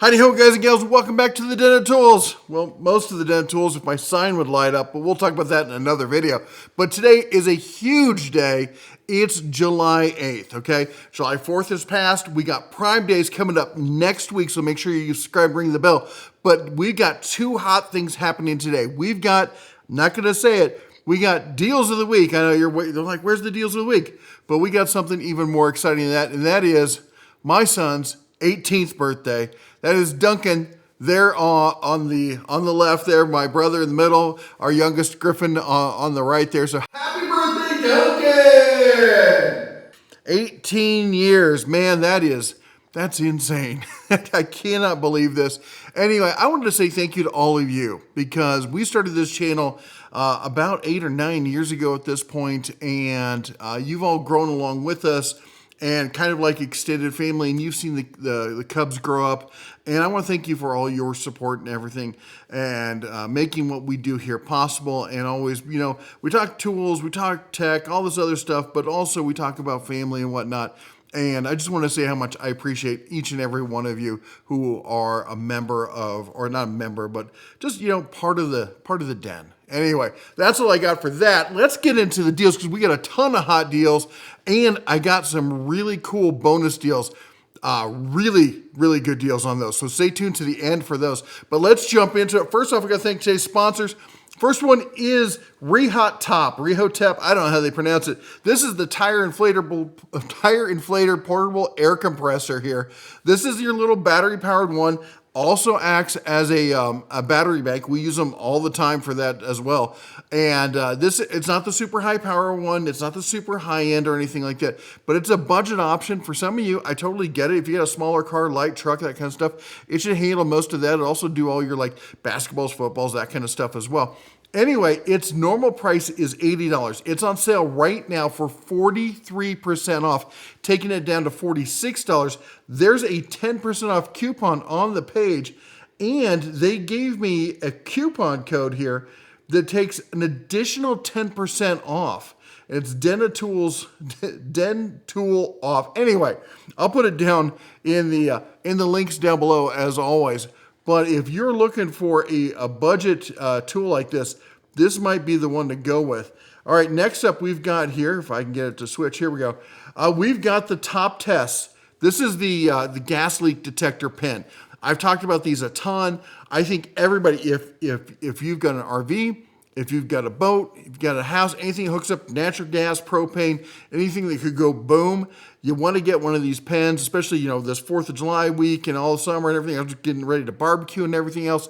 Howdy ho, guys and gals, welcome back to the Den of Tools. Well, most of the Den of Tools if my sign would light up, but we'll talk about that in another video. But today is a huge day. It's July 8th, okay? July 4th has passed. We got Prime Days coming up next week, so make sure you subscribe, ring the bell. But we got two hot things happening today. We've got, I'm not gonna say it, we got deals of the week. I know you're like, where's the deals of the week? But we got something even more exciting than that, and that is my son's 18th birthday. That is Duncan there on the left there, my brother in the middle, our youngest Griffin on the right there. So happy birthday, Duncan! 18 years, man, that's insane. I cannot believe this. Anyway, I wanted to say thank you to all of you because we started this channel about 8 or 9 years ago at this point, and you've all grown along with us and kind of like extended family, and you've seen the Cubs grow up. And I want to thank you for all your support and everything, and making what we do here possible. And always, you know, we talk tools, we talk tech, all this other stuff, but also we talk about family and whatnot. And I just want to say how much I appreciate each and every one of you who are a member of, or not a member, but just, you know, part of the den. Anyway, that's all I got for that. Let's get into the deals because we got a ton of hot deals, and I got some really cool bonus deals. Really good deals on those. So stay tuned to the end for those. But let's jump into it. First off, I got to thank today's sponsors. First one is Rehottop. I don't know how they pronounce it. This is the tire inflator portable air compressor here. This is your little battery powered one. Also acts as a battery bank. We use them all the time for that as well. And it's not the super high power one. It's not the super high end or anything like that. But it's a budget option for some of you. I totally get it. If you got a smaller car, light truck, that kind of stuff, it should handle most of that. It'll also do all your like basketballs, footballs, that kind of stuff as well. Anyway, its normal price is $80. It's on sale right now for 43% off, taking it down to $46. There's a 10% off coupon on the page, and they gave me a coupon code here that takes an additional 10% off. It's Den Tool off. Anyway, I'll put it down in the links down below as always. But if you're looking for a budget tool like this, this might be the one to go with. All right, next up we've got here, if I can get it to switch, here we go. We've got the Toptes. This is the gas leak detector pen. I've talked about these a ton. I think everybody, if you've got an RV, if you've got a boat, if you've got a house, anything that hooks up natural gas, propane, anything that could go boom, you want to get one of these pens, especially, you know, this 4th of July week and all the summer and everything. I'm just getting ready to barbecue and everything else.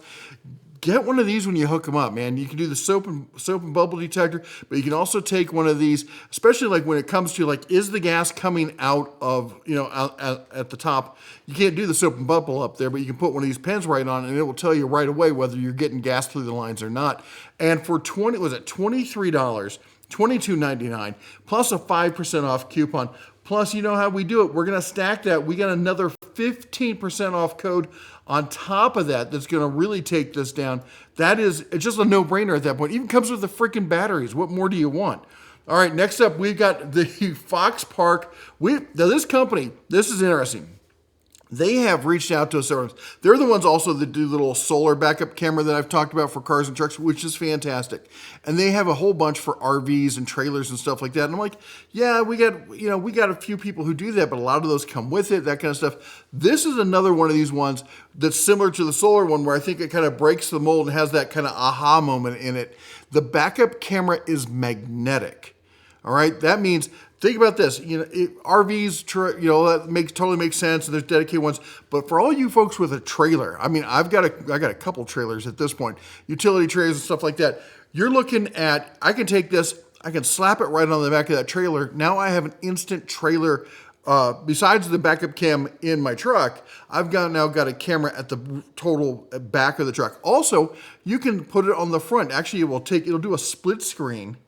Get one of these when you hook them up, man. You can do the soap and bubble detector, but you can also take one of these, especially like when it comes to like, is the gas coming out of, you know, out at the top? You can't do the soap and bubble up there, but you can put one of these pens right on and it will tell you right away whether you're getting gas through the lines or not. And for $23, $22.99, plus a 5% off coupon. Plus, you know how we do it. We're going to stack that. We got another 15% off code on top of that that's going to really take this down. It's just a no-brainer at that point. Even comes with the freaking batteries. What more do you want? All right, next up, we've got the Foxpark. Now, this company, this is interesting. They have reached out to us. They're the ones also that do the little solar backup camera that I've talked about for cars and trucks, which is fantastic. And they have a whole bunch for RVs and trailers and stuff like that. And I'm like, yeah, we got a few people who do that, but a lot of those come with it, that kind of stuff. This is another one of these ones that's similar to the solar one where I think it kind of breaks the mold and has that kind of aha moment in it. The backup camera is magnetic. All right, that means, think about this, you know, RVs, you know, that totally makes sense, and there's dedicated ones, but for all you folks with a trailer, I mean, I got a couple trailers at this point, utility trailers and stuff like that, you're looking at, I can take this, I can slap it right on the back of that trailer, now I have an instant trailer, besides the backup cam in my truck, I've now got a camera at the total back of the truck. Also, you can put it on the front, actually it'll do a split screen.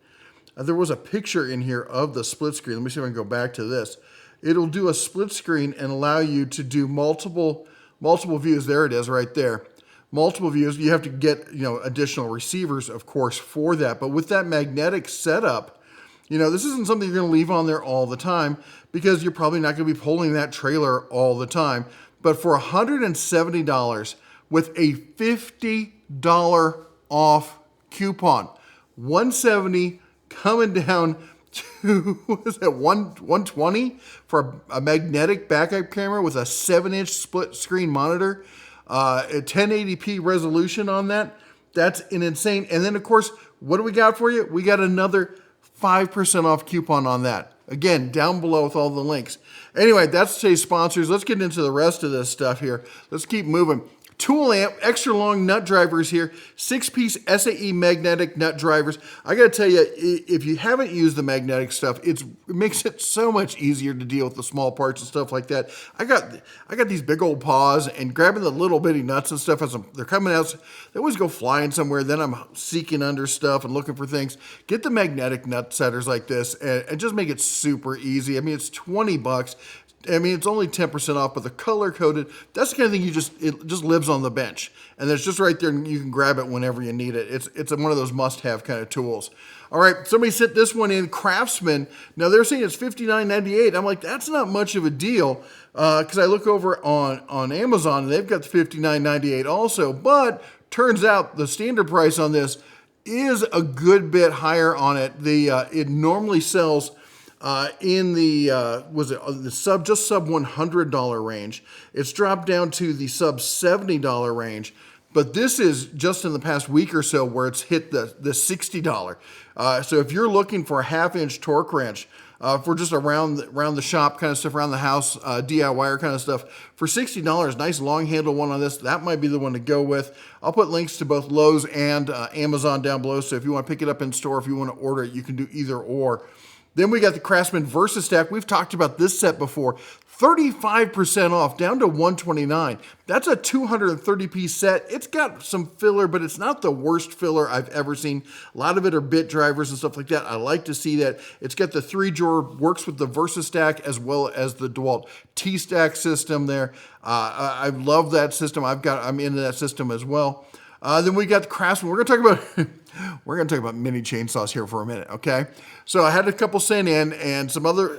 There was a picture in here of the split screen. Let me see if I can go back to this. It'll do a split screen and allow you to do multiple views. There it is right there. Multiple views. You have to get, you know, additional receivers, of course, for that. But with that magnetic setup, you know, this isn't something you're going to leave on there all the time because you're probably not going to be pulling that trailer all the time. but for $170 with a $50 off coupon, 170 coming down to, what is that, 120 for a magnetic backup camera with a 7-inch split screen monitor, a 1080p resolution on that. That's an insane. And then, of course, what do we got for you? We got another 5% off coupon on that. Again, down below with all the links. Anyway, that's today's sponsors. Let's get into the rest of this stuff here. Let's keep moving. Toolant, extra long nut drivers here, 6-piece SAE magnetic nut drivers. I gotta tell you, if you haven't used the magnetic stuff, it makes it so much easier to deal with the small parts and stuff like that. I got these big old paws, and grabbing the little bitty nuts and stuff as they're coming out, they always go flying somewhere. Then I'm seeking under stuff and looking for things. Get the magnetic nut setters like this and just make it super easy. I mean, it's $20. I mean, it's only 10% off, but the color coded, that's the kind of thing it just lives on the bench. And it's just right there and you can grab it whenever you need it. It's one of those must-have kind of tools. All right, somebody sent this one in, Craftsman. Now they're saying it's $59.98. I'm like, that's not much of a deal because I look over on Amazon and they've got the $59.98 also, but turns out the standard price on this is a good bit higher on it. It normally sells in the sub $100 range. It's dropped down to the sub $70 range, but this is just in the past week or so where it's hit the $60. So if you're looking for a 1/2-inch torque wrench for just around the shop kind of stuff, around the house, DIY kind of stuff, for $60, nice long handle one on this, that might be the one to go with. I'll put links to both Lowe's and Amazon down below, so if you want to pick it up in store, if you want to order it, you can do either or. Then we got the Craftsman Versastack. We've talked about this set before. 35% off, down to $129. That's a 230-piece set. It's got some filler, but it's not the worst filler I've ever seen. A lot of it are bit drivers and stuff like that. I like to see that. It's got the 3-drawer, works with the Versastack as well as the Dewalt T-Stack system there. I love that system. I'm into that system as well. Then we got the Craftsman. We're going to talk about mini chainsaws here for a minute, okay? So I had a couple sent in, and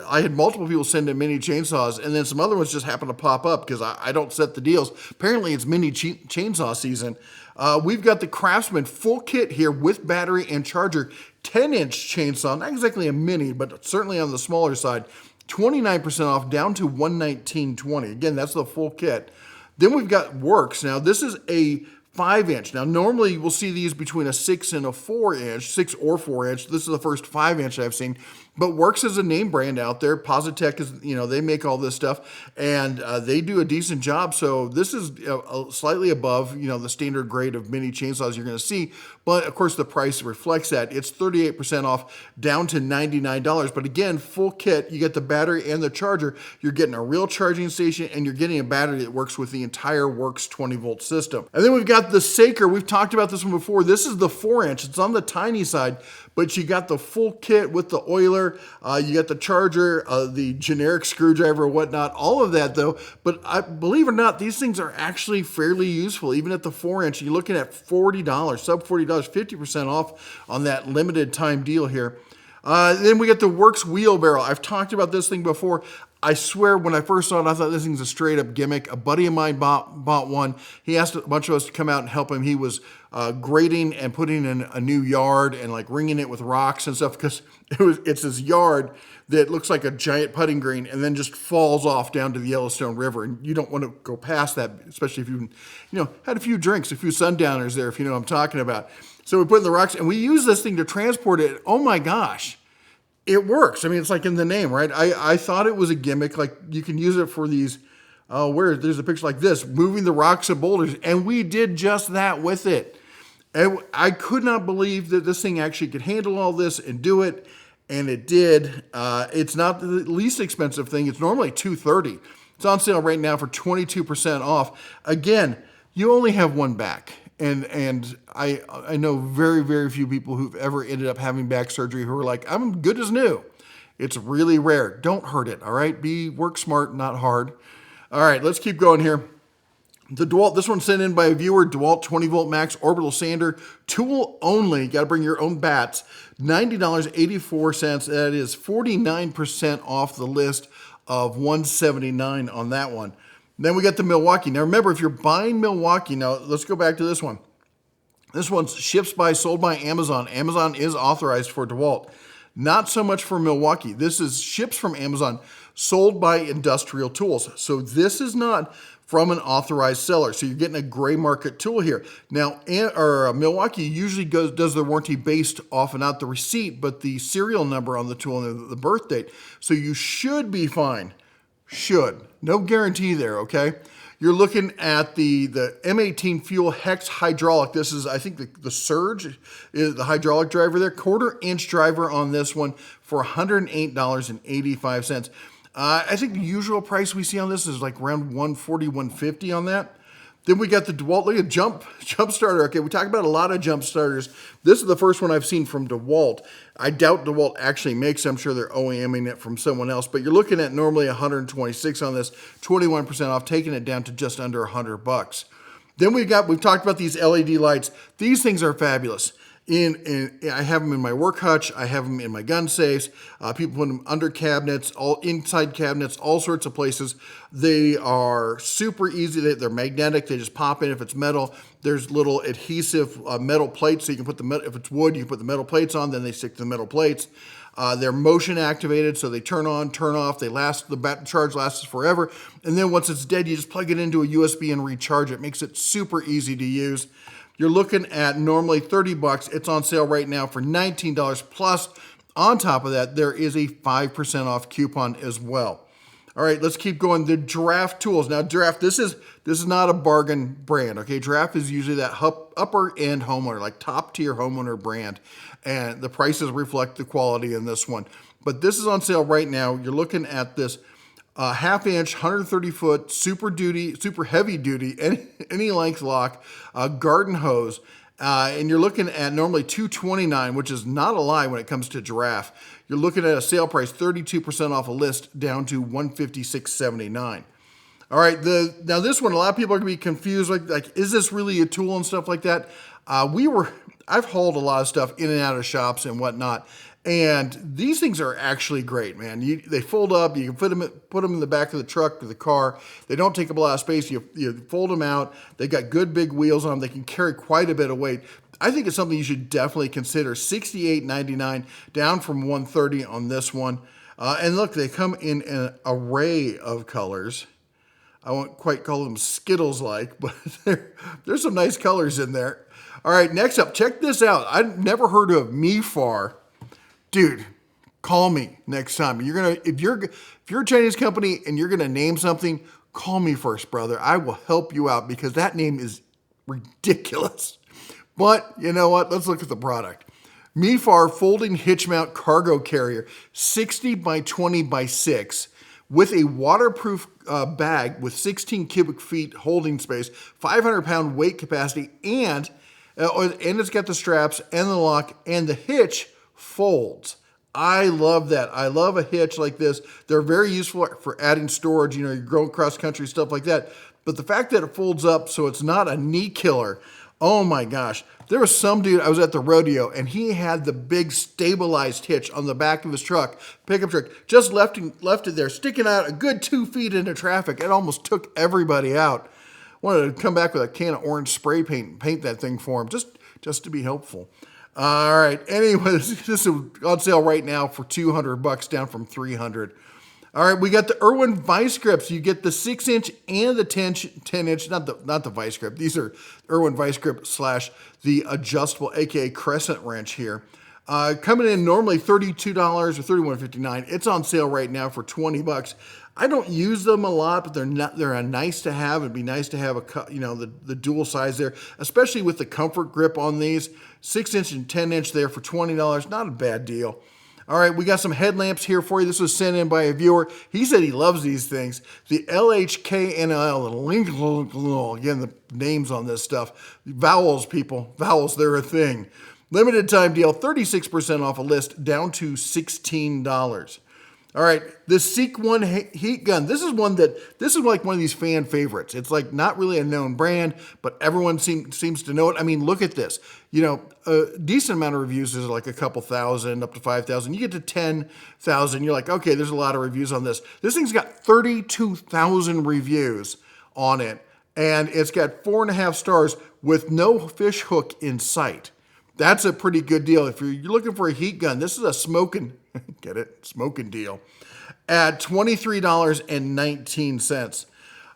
I had multiple people send in mini chainsaws, and then some other ones just happened to pop up because I don't set the deals. Apparently, it's mini chainsaw season. We've got the Craftsman full kit here with battery and charger, 10-inch chainsaw, not exactly a mini, but certainly on the smaller side. 29% off, down to $119.20. Again, that's the full kit. Then we've got Works. Now, this is a 5-inch. Now, normally we'll see these between a 6 and a 4-inch, 6 or 4-inch. This is the first 5-inch I've seen. But Works is a name brand out there. Positech is, they make all this stuff, and they do a decent job. So this is slightly above, the standard grade of mini chainsaws you're going to see. But of course, the price reflects that. It's 38% off, down to $99. But again, full kit. You get the battery and the charger. You're getting a real charging station, and you're getting a battery that works with the entire Works 20-volt system. And then we've got the Seekone. We've talked about this one before. This is the 4-inch. It's on the tiny side, but you got the full kit with the oiler. You got the charger, the generic screwdriver, whatnot, all of that though. But believe it or not, these things are actually fairly useful. Even at the 4-inch, you're looking at $40, sub $40, 50% off on that limited time deal here. Then we got the Works wheelbarrow. I've talked about this thing before. I swear when I first saw it, I thought this thing's a straight up gimmick. A buddy of mine bought one. He asked a bunch of us to come out and help him. He was grading and putting in a new yard and like ringing it with rocks and stuff because it's this yard that looks like a giant putting green and then just falls off down to the Yellowstone River. And you don't want to go past that, especially if you had a few drinks, a few sundowners there, if you know what I'm talking about. So we put in the rocks and we use this thing to transport it. Oh my gosh. It works. I mean, it's like in the name, right? I thought it was a gimmick. Like you can use it for these, there's a picture like this, moving the rocks and boulders. And we did just that with it. And I could not believe that this thing actually could handle all this and do it. And it did. It's not the least expensive thing. It's normally $230. It's on sale right now for 22% off. Again, you only have one back. And I know very, very few people who've ever ended up having back surgery who are like, I'm good as new. It's really rare. Don't hurt it, all right? Work smart, not hard. All right, let's keep going here. The Dewalt, this one's sent in by a viewer, Dewalt 20-volt max orbital sander, tool only, got to bring your own bats, $90.84. That is 49% off the list of $179 on that one. Then we got the Milwaukee. Now remember, if you're buying Milwaukee, now let's go back to this one. This one's ships by, sold by Amazon. Amazon is authorized for Dewalt. Not so much for Milwaukee. This is ships from Amazon, sold by Industrial Tools. So this is not from an authorized seller. So you're getting a gray market tool here. Now, Milwaukee usually does their warranty based off not the receipt, but the serial number on the tool and the birth date. So you should be fine. Should. No guarantee there, okay? You're looking at the M18 Fuel Hex Hydraulic. This is, I think, the Surge is the hydraulic driver there. 1/4-inch driver on this one for $108.85. I think the usual price we see on this is like around $140, $150 on that. Then we got the Dewalt, look at jump starter. Okay, we talk about a lot of jump starters. This is the first one I've seen from Dewalt. I doubt Dewalt actually makes it. I'm sure they're OEMing it from someone else, but you're looking at normally $126 on this, 21% off, taking it down to just under $100. Then we've talked about these LED lights. These things are fabulous. I have them in my work hutch. I have them in my gun safes. People put them under cabinets, all inside cabinets, all sorts of places. They are super easy. They're magnetic. They just pop in. If it's metal, there's little adhesive metal plates. So you can put if it's wood, you can put the metal plates on, then they stick to the metal plates. They're motion activated, so they turn on, turn off. They last, the charge lasts forever. And then once it's dead, you just plug it into a USB and recharge it. Makes it super easy to use. You're looking at normally $30. It's on sale right now for $19 plus. On top of that, there is a 5% off coupon as well. All right, let's keep going. The Giraffe Tools. Now, Giraffe, this is not a bargain brand, okay? Giraffe is usually that upper end homeowner, like top tier homeowner brand, and the prices reflect the quality in this one. But this is on sale right now. You're looking at this half-inch, 130-foot, super heavy duty, any length lock, garden hose, and you're looking at normally $229, which is not a lie when it comes to Giraffe. You're looking at a sale price 32% off a list down to $156.79. All right, now this one, a lot of people are gonna be confused, like is this really a tool and stuff like that? I've hauled a lot of stuff in and out of shops and whatnot. And these things are actually great, man. They fold up. You can put them in the back of the truck or the car. They don't take up a lot of space. You fold them out. They got good big wheels on them. They can carry quite a bit of weight. I think it's something you should definitely consider. $68.99 down from $130 on this one. And look, they come in an array of colors. I won't quite call them Skittles-like, but there's some nice colors in there. All right, next up, check this out. I've never heard of MeeFar. Dude, call me next time. If you're a Chinese company and you're gonna name something, call me first, brother. I will help you out because that name is ridiculous. But you know what? Let's look at the product. MeeFar folding hitch mount cargo carrier, 60 by 20 by 6, with a waterproof bag with 16 cubic feet holding space, 500-pound weight capacity, and it's got the straps and the lock and the hitch folds. I love that. I love a hitch like this. They're very useful for adding storage, you're going cross country, stuff like that. But the fact that it folds up so it's not a knee killer, oh my gosh. There was some dude, I was at the rodeo, and he had the big stabilized hitch on the back of his truck, pickup truck, just left it there, sticking out a good 2 feet into traffic. It almost took everybody out. Wanted to come back with a can of orange spray paint and paint that thing for him, just to be helpful. All right, anyways, this is on sale right now for $200, down from $300. All right, we got the Irwin vice grips. You get the 6-inch and the 10-inch, not the vice grip. These are Irwin vice grip / the adjustable, aka crescent wrench here. Coming in normally $32 or $31.59. It's on sale right now for $20. I don't use them a lot, but they're a nice to have. It'd be nice to have the dual size there, especially with the comfort grip on these. 6-inch and 10-inch there for $20. Not a bad deal. All right, we got some headlamps here for you. This was sent in by a viewer. He said he loves these things. The LHKNL, again, the names on this stuff. Vowels, people. Vowels, they're a thing. Limited time deal, 36% off a list, down to $16. All right, the Seekone heat gun. This is like one of these fan favorites. It's like not really a known brand, but everyone seems to know it. I mean, look at this. A decent amount of reviews is like a couple thousand, up to 5,000. You get to 10,000, you're like, okay, there's a lot of reviews on this. This thing's got 32,000 reviews. on it. And it's got 4.5 stars with no fish hook in sight. That's a pretty good deal. If you're looking for a heat gun, this is a smoking, get it, smoking deal at $23.19.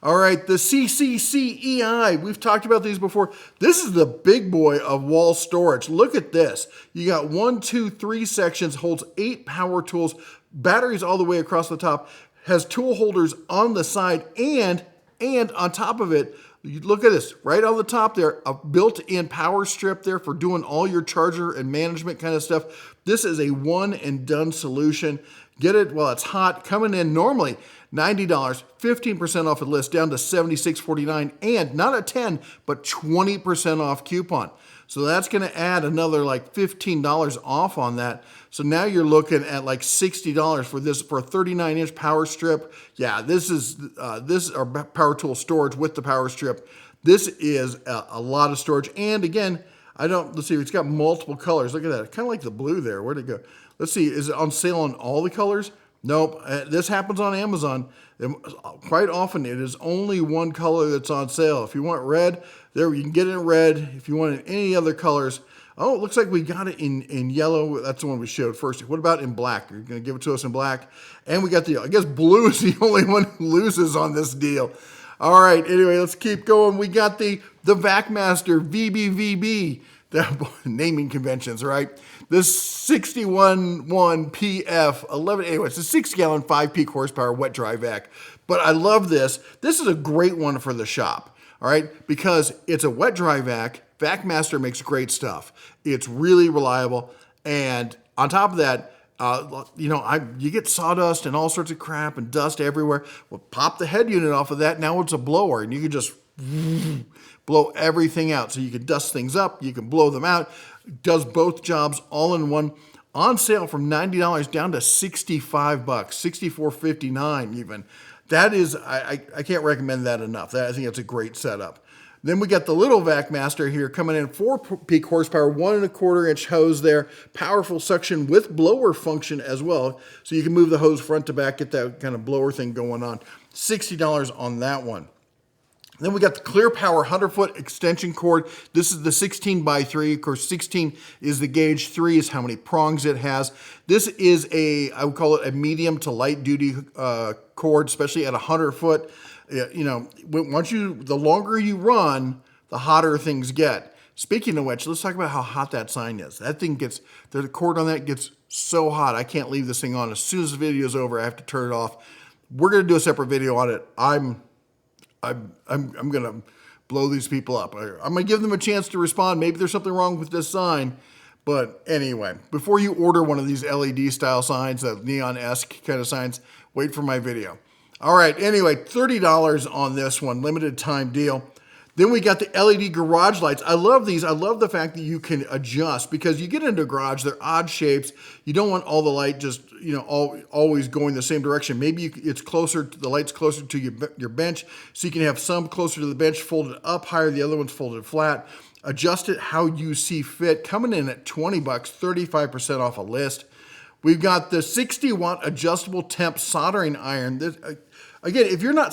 All right, the CCCEI, we've talked about these before. This is the big boy of wall storage. Look at this. You got 1, 2, 3 sections, holds 8 power tools, batteries all the way across the top, has tool holders on the side, and on top of it, you look at this, right on the top there, a built-in power strip there for doing all your charger and management kind of stuff. This is a one and done solution. Get it while it's hot, coming in normally $90, 15% off the list, down to $76.49, and not a 10, but 20% off coupon. So that's gonna add another like $15 off on that. So now you're looking at like $60 for this, for a 39-inch power strip. Yeah, this is our power tool storage with the power strip. This is a lot of storage. And again, let's see, it's got multiple colors. Look at that, kind of like the blue there. Where'd it go? Let's see, is it on sale on all the colors? Nope, this happens on Amazon. Quite often it is only one color that's on sale. If you want red, there you can get it in red. If you want it in any other colors, oh, it looks like we got it in yellow. That's the one we showed first. What about in black? You're gonna give it to us in black? And we got I guess blue is the only one who loses on this deal. All right, anyway, let's keep going. We got the Vacmaster VBVB. The naming conventions, right? This 61.1 PF 11, anyway, it's a 6-gallon, 5 peak horsepower wet dry vac. But I love this. This is a great one for the shop, all right? Because it's a wet dry vac. Vacmaster makes great stuff. It's really reliable. And on top of that, you get sawdust and all sorts of crap and dust everywhere. Well, pop the head unit off of that. Now it's a blower, and you can just blow everything out. So you can dust things up, you can blow them out. Does both jobs all in one. On sale from $90 down to $65, $64.59 even. That is, I can't recommend that enough. I think that's a great setup. Then we got the little Vacmaster here coming in 4 peak horsepower, 1.25 inch hose there, powerful suction with blower function as well. So you can move the hose front to back, get that kind of blower thing going on. $60 on that one. Then we got the Clear Power 100-foot extension cord. This is the 16x3. Of course, 16 is the gauge, 3 is how many prongs it has. This is I would call it a medium to light duty cord, especially at 100 foot. The longer you run, the hotter things get. Speaking of which, let's talk about how hot that sign is. That thing the cord on that gets so hot, I can't leave this thing on. As soon as the video is over, I have to turn it off. We're gonna do a separate video on it. I'm gonna blow these people up. I'm gonna give them a chance to respond. Maybe there's something wrong with this sign. But anyway, before you order one of these LED style signs, neon-esque kind of signs, wait for my video. All right, anyway, $30 on this one, limited time deal. Then we got the LED garage lights. I love these. I love the fact that you can adjust, because you get into a garage, they're odd shapes. You don't want all the light just, always going the same direction. Maybe the light's closer to your bench, so you can have some closer to the bench, folded up higher, the other one's folded flat. Adjust it how you see fit. Coming in at $20, 35% off a list. We've got the 60-watt adjustable temp soldering iron. Again, if you're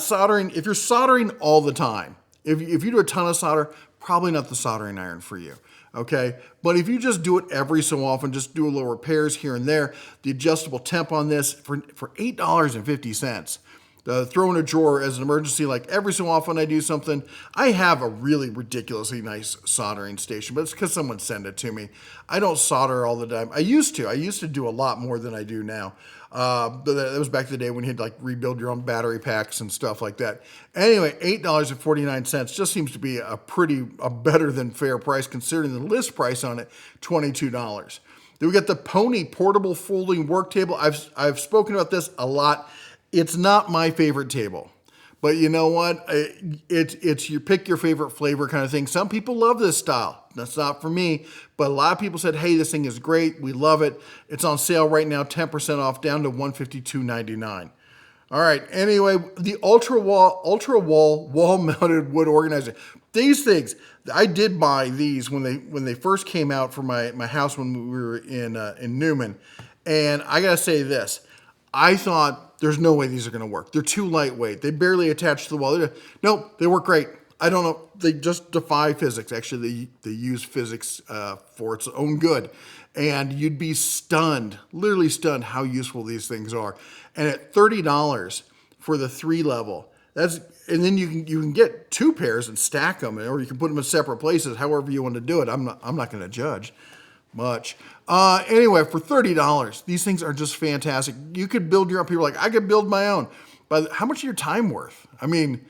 soldering all the time, if you do a ton of solder, probably not the soldering iron for you, okay? But if you just do it every so often, just do a little repairs here and there, the adjustable temp on this for $8.50. Throw in a drawer as an emergency, like every so often I do something. I have a really ridiculously nice soldering station, but it's because someone sent it to me. I don't solder all the time. I used to do a lot more than I do now. But that was back in the day when you had to rebuild your own battery packs and stuff like that. Anyway, $8.49 just seems to be a better than fair price considering the list price on it, $22. Then we got the Pony portable folding work table. I've spoken about this a lot. It's not my favorite table, but you know what? It's you pick your favorite flavor kind of thing. Some people love this style. That's not for me, but a lot of people said, hey, this thing is great. We love it. It's on sale right now, 10% off, down to $152.99. All right, anyway, the Ultrawall wall-mounted wood organizer. These things, I did buy these when they first came out for my house when we were in Newman. And I gotta say this, I thought there's no way these are going to work. They're too lightweight. They barely attach to the wall. Nope, they work great. I don't know. They just defy physics. Actually, they use physics for its own good. And you'd be stunned, literally stunned how useful these things are. And at $30 for the 3 level, and then you can get 2 pairs and stack them, or you can put them in separate places, however you want to do it. I'm not going to judge much. Anyway, for $30, these things are just fantastic. You could build your own. People are like, I could build my own. But how much is your time worth? I mean,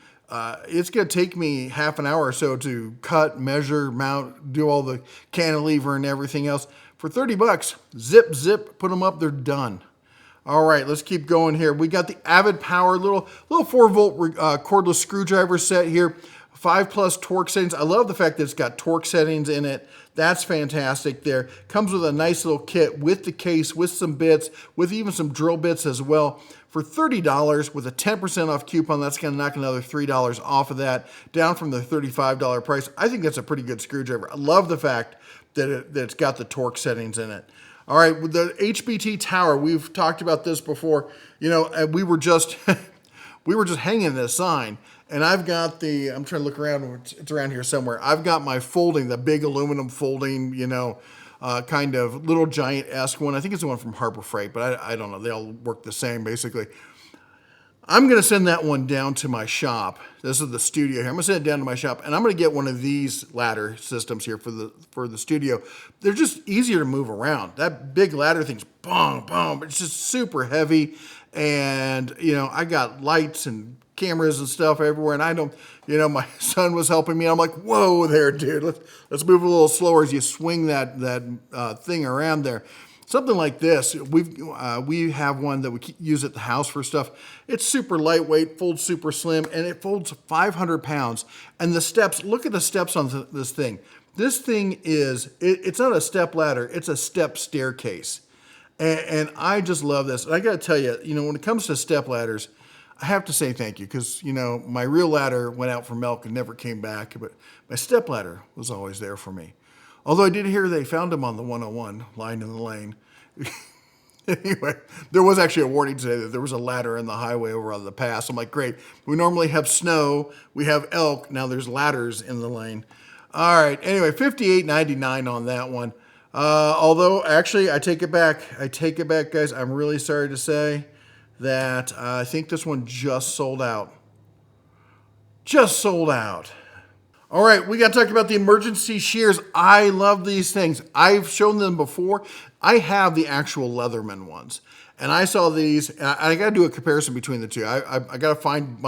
it's going to take me half an hour or so to cut, measure, mount, do all the cantilever and everything else. For 30 bucks, zip, zip, put them up, they're done. All right, let's keep going here. We got the Avid Power, little 4-volt cordless screwdriver set here. 5+ torque settings. I love the fact that it's got torque settings in it. That's fantastic there. Comes with a nice little kit with the case, with some bits, with even some drill bits as well. For $30 with a 10% off coupon, that's going to knock another $3 off of that, down from the $35 price. I think that's a pretty good screwdriver. I love the fact that it's got the torque settings in it. All right, with the HBT tower, we've talked about this before. You know, we were just hanging this sign, and I've got I'm trying to look around, it's around here somewhere. I've got my folding, the big aluminum folding, you know, kind of little giant-esque one. I think it's the one from Harbor Freight, but I don't know. They all work the same, basically. I'm going to send that one down to my shop. This is the studio here. I'm going to send it down to my shop, and I'm going to get one of these ladder systems here for the studio. They're just easier to move around. That big ladder thing's boom, boom. It's just super heavy, and, you know, I got lights and cameras and stuff everywhere, and I don't, you know, my son was helping me. I'm like, whoa there, dude. Let's move a little slower as you swing that thing around there. Something like this, we have one that we use at the house for stuff. It's super lightweight, folds super slim, and it folds 500 pounds. And the steps, look at the steps on this thing. This thing it's not a step ladder, it's a step staircase. And I just love this. And I gotta tell you, you know, when it comes to step ladders, I have to say thank you, because, you know, my real ladder went out for milk and never came back, but my step ladder was always there for me. Although I did hear they found him on the 101, lying in the lane. Anyway, there was actually a warning today that there was a ladder in the highway over on the pass. I'm like, great. We normally have snow. We have elk. Now there's ladders in the lane. All right. Anyway, $58.99 on that one. Although, actually, I take it back. Guys. I'm really sorry to say that I think this one just sold out. All right, we got to talk about the emergency shears. I love these things. I've shown them before. I have the actual Leatherman ones, and I saw these. And I got to do a comparison between the two. I got to find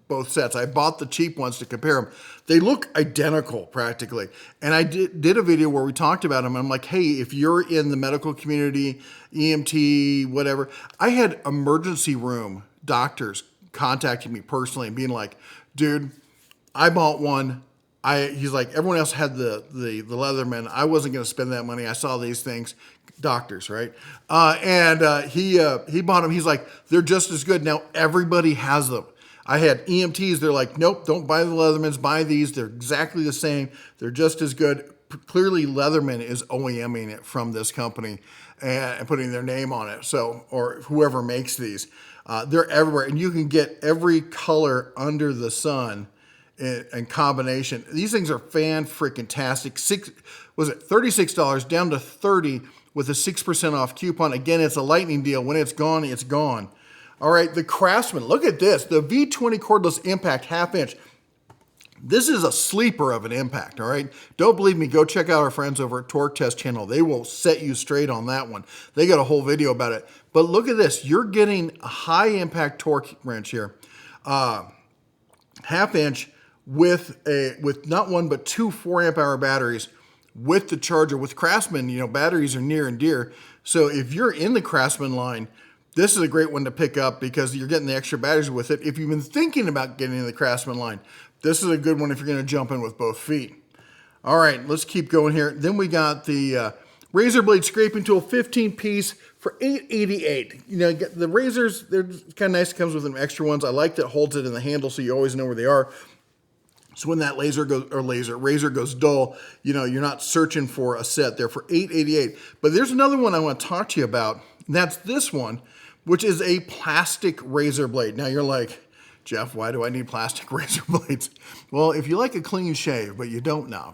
both sets. I bought the cheap ones to compare them. They look identical practically, and I did a video where we talked about them. I'm like, hey, if you're in the medical community, EMT, whatever, I had emergency room doctors contacting me personally and being like, dude, I bought one. He's like, everyone else had the Leatherman. I wasn't going to spend that money. I saw these things, doctors, right? He bought them. He's like, they're just as good. Now everybody has them. I had EMTs. They're like, nope, don't buy the Leathermans. Buy these. They're exactly the same. They're just as good. Clearly, Leatherman is OEMing it from this company and putting their name on it. So, or whoever makes these, they're everywhere, and you can get every color under the sun. And combination. These things are fan-freaking-tastic. $36 down to $30 with a 6% off coupon. Again, it's a lightning deal. When it's gone, it's gone. All right, the Craftsman. Look at this. The V20 cordless impact 1/2 inch. This is a sleeper of an impact, all right? Don't believe me, go check out our friends over at Torque Test channel. They will set you straight on that one. They got a whole video about it. But look at this. You're getting a high-impact torque wrench here. 1/2 inch. With not one but 2 4-amp-hour batteries with the charger. With Craftsman, you know, batteries are near and dear. So if you're in the Craftsman line, this is a great one to pick up because you're getting the extra batteries with it. If you've been thinking about getting in the Craftsman line, this is a good one if you're going to jump in with both feet. All right, let's keep going here. Then we got the razor blade scraping tool, 15-piece for $8.88. You know, the razors, they're kind of nice. It comes with them extra ones. I like that it holds it in the handle so you always know where they are. So when that razor goes dull, you know, you're not searching for a set there for $8.88. But there's another one I want to talk to you about, and that's this one, which is a plastic razor blade. Now you're like, Jeff, why do I need plastic razor blades? Well, if you like a clean shave, but you don't know,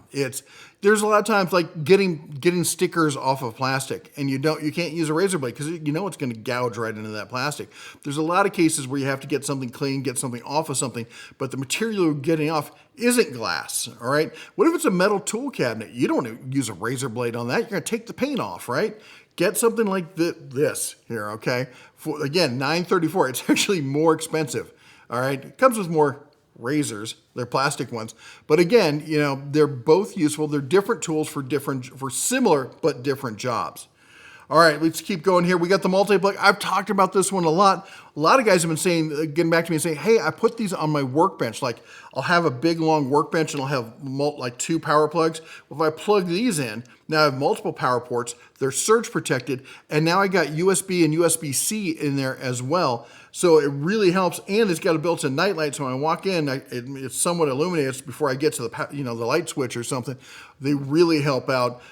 there's a lot of times like getting stickers off of plastic, and you can't use a razor blade because you know it's going to gouge right into that plastic. There's a lot of cases where you have to get something clean, get something off of something, but the material you're getting off isn't glass, all right? What if it's a metal tool cabinet? You don't want to use a razor blade on that. You're going to take the paint off, right? Get something like this here, okay? For, again, $9.34. It's actually more expensive, all right? It comes with more razors. They're plastic ones. But again, you know, they're both useful. They're different tools for similar but different jobs. All right, let's keep going here. We got the multi-plug. I've talked about this one a lot. A lot of guys have been saying, getting back to me and saying, hey, I put these on my workbench. Like I'll have a big long workbench and I'll have like 2 power plugs. Well, if I plug these in, now I have multiple power ports. They're surge protected. And now I got USB and USB-C in there as well. So it really helps, and it's got a built-in night light. So when I walk in, it's somewhat illuminated the light switch or something. They really help out.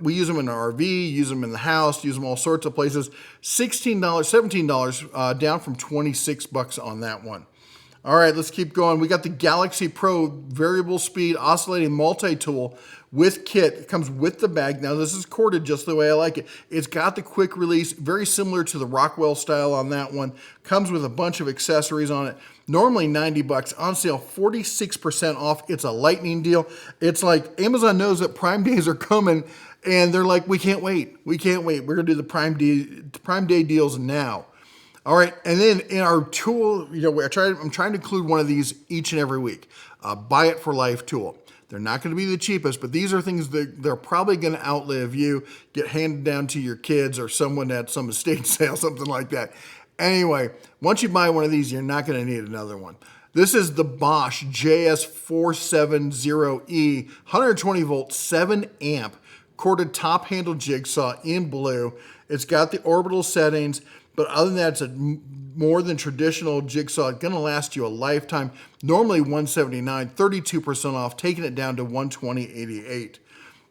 We use them in our RV, use them in the house, use them all sorts of places. $16, $17 down from $26 on that one. All right, let's keep going. We got the Galax Pro variable speed oscillating multi-tool with kit. It comes with the bag. Now this is corded just the way I like it. It's got the quick release, very similar to the Rockwell style on that one. Comes with a bunch of accessories on it. Normally $90, on sale 46% off. It's a lightning deal. It's like Amazon knows that Prime Days are coming, and they're like, we can't wait. We can't wait. We're gonna do the Prime Day deals now. All right, and then in our tool, you know, I'm trying to include one of these each and every week. Buy it for life tool. They're not going to be the cheapest, but these are things that they're probably going to outlive you, get handed down to your kids or someone at some estate sale, something like that. Anyway, once you buy one of these, you're not going to need another one. This is the Bosch JS470E 120 volt 7 amp corded top handle jigsaw in blue. It's got the orbital settings. But other than that, it's a more than traditional jigsaw. It's gonna last you a lifetime. Normally $179, 32% off, taking it down to $120.88.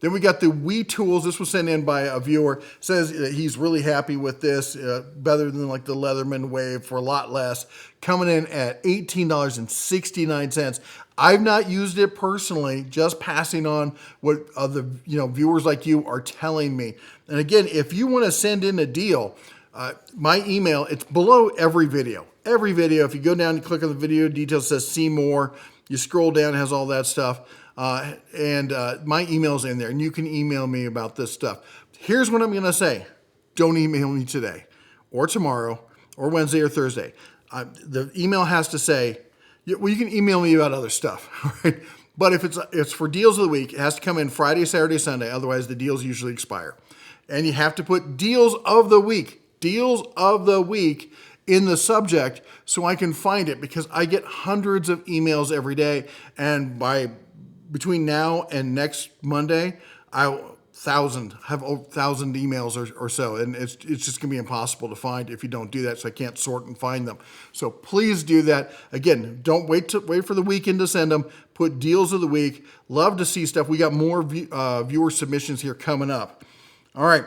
Then we got the Wetols. This was sent in by a viewer. Says that he's really happy with this, better than like the Leatherman Wave for a lot less. Coming in at $18.69. I've not used it personally, just passing on what other viewers like you are telling me. And again, if you want to send in a deal, my email, it's below every video. Every video, if you go down and click on the video details, it says see more. You scroll down, it has all that stuff. And my email's in there, and you can email me about this stuff. Here's what I'm going to say. Don't email me today or tomorrow or Wednesday or Thursday. The email has to say, well, you can email me about other stuff, right? But if it's for deals of the week, it has to come in Friday, Saturday, Sunday. Otherwise, the deals usually expire. And you have to put deals of the week in the subject so I can find it, because I get hundreds of emails every day, and between now and next Monday, I have 1,000 emails or so, and it's just gonna be impossible to find if you don't do that, so I can't sort and find them. So please do that. Again, don't wait for the weekend to send them. Put deals of the week. Love to see stuff. We got more viewer submissions here coming up. All right.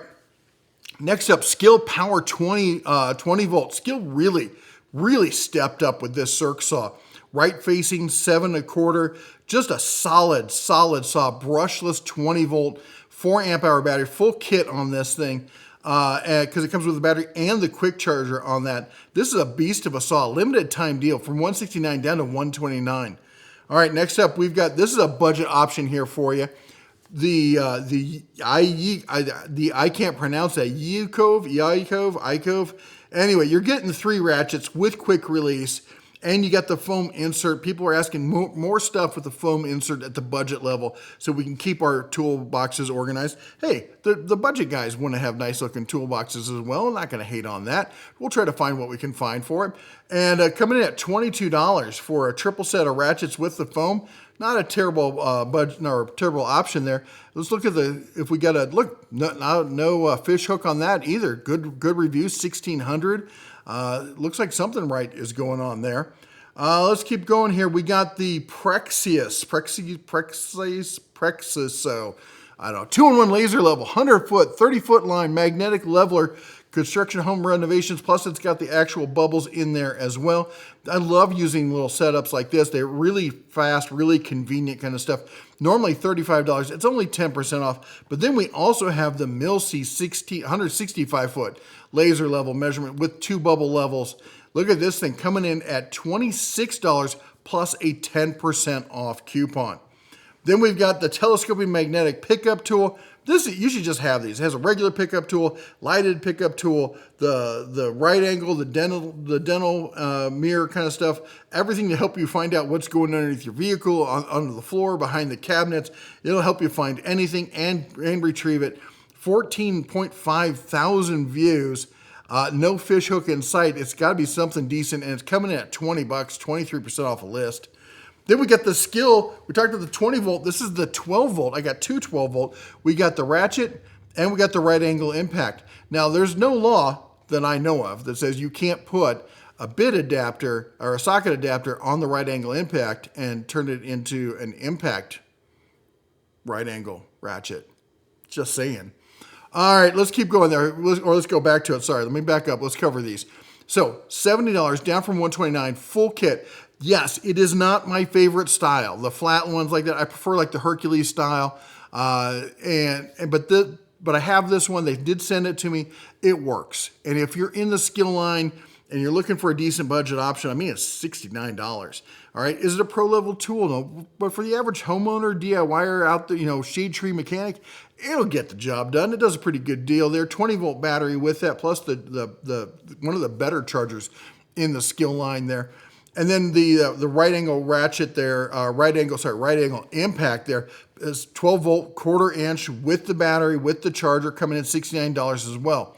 Next up, Skil Power 20 volt. Skil really stepped up with this circ saw. Right facing 7 1/4, just a solid saw, brushless 20 volt, 4 amp hour battery, full kit on this thing, because it comes with the battery and the quick charger on that. This is a beast of a saw, limited time deal from $169 down to $129. All right, next up we've got, this is a budget option here for you. I can't pronounce that, Yikove. Anyway, you're getting 3 ratchets with quick release, and you got the foam insert. People are asking more stuff with the foam insert at the budget level, so we can keep our toolboxes organized. Hey, the budget guys want to have nice looking toolboxes as well. I'm not going to hate on that. We'll try to find what we can find for it. And coming in at $22 for a triple set of ratchets with the foam. Not a terrible budget or terrible option there. Let's look at if we got no fish hook on that either. Good review, 1,600. Looks like something right is going on there. Let's keep going here. We got the Prexis. So I don't know, 2-in-1 laser level, 100 foot, 30 foot line magnetic leveler. construction home renovations, plus it's got the actual bubbles in there as well. I love using little setups like this. They're really fast, really convenient kind of stuff. Normally $35, it's only 10% off. But then we also have the Milwaukee 165 foot laser level measurement with 2 bubble levels. Look at this thing coming in at $26 plus a 10% off coupon. Then we've got the telescoping magnetic pickup tool. You should just have these. It has a regular pickup tool, lighted pickup tool, the right angle, the dental mirror kind of stuff. Everything to help you find out what's going on underneath your vehicle, under the floor, behind the cabinets. It'll help you find anything and retrieve it. 14.5 thousand views. No fish hook in sight. It's got to be something decent, and it's coming in at $20, 23% off a list. Then we got the Skil. We talked about the 20 volt. This is the 12 volt. I got two 12 volt. We got the ratchet and we got the right angle impact. Now there's no law that I know of that says you can't put a bit adapter or a socket adapter on the right angle impact and turn it into an impact right angle ratchet. Just saying. All right, let's keep going there. Let's go back to it. Sorry, let me back up. Let's cover these. So $70 down from $129, full kit. Yes, it is not my favorite style. The flat ones like that, I prefer like the Hercules style. But I have this one. They did send it to me. It works. And if you're in the Skil line and you're looking for a decent budget option, I mean, it's $69. All right. Is it a pro level tool? No. But for the average homeowner, DIYer out there, shade tree mechanic, it'll get the job done. It does a pretty good deal there. 20 volt battery with that, plus the one of the better chargers in the Skil line there. And then the right angle ratchet there, right angle impact there is 12 volt, quarter inch with the battery, with the charger, coming in $69 as well.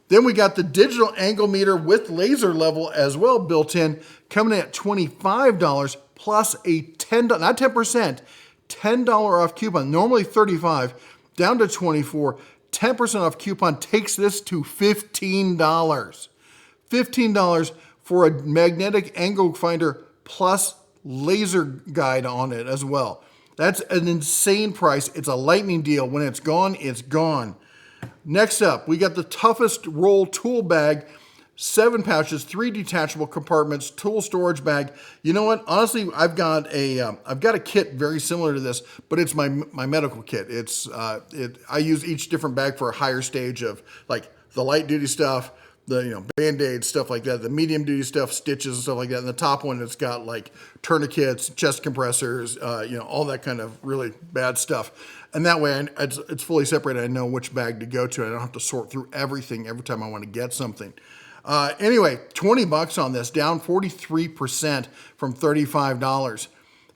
Then we got the digital angle meter with laser level as well built in, coming in at $25 plus a $10, not 10%, $10 off coupon. Normally $35, down to $24, 10% off coupon takes this to $15. $15 for a magnetic angle finder plus laser guide on it as well. That's an insane price. It's a lightning deal. When it's gone, it's gone. Next up, we got the toughest roll tool bag, 7 pouches, 3 detachable compartments, tool storage bag. You know what? Honestly, I've got a kit very similar to this, but it's my medical kit. I use each different bag for a higher stage of like the light duty stuff, the Band-Aids, stuff like that, the medium duty stuff, stitches and stuff like that. And the top one, it's got like tourniquets, chest compressors, all that kind of really bad stuff. And that way it's fully separated. I know which bag to go to. I don't have to sort through everything every time I want to get something. Anyway, $20 on this, down 43% from $35.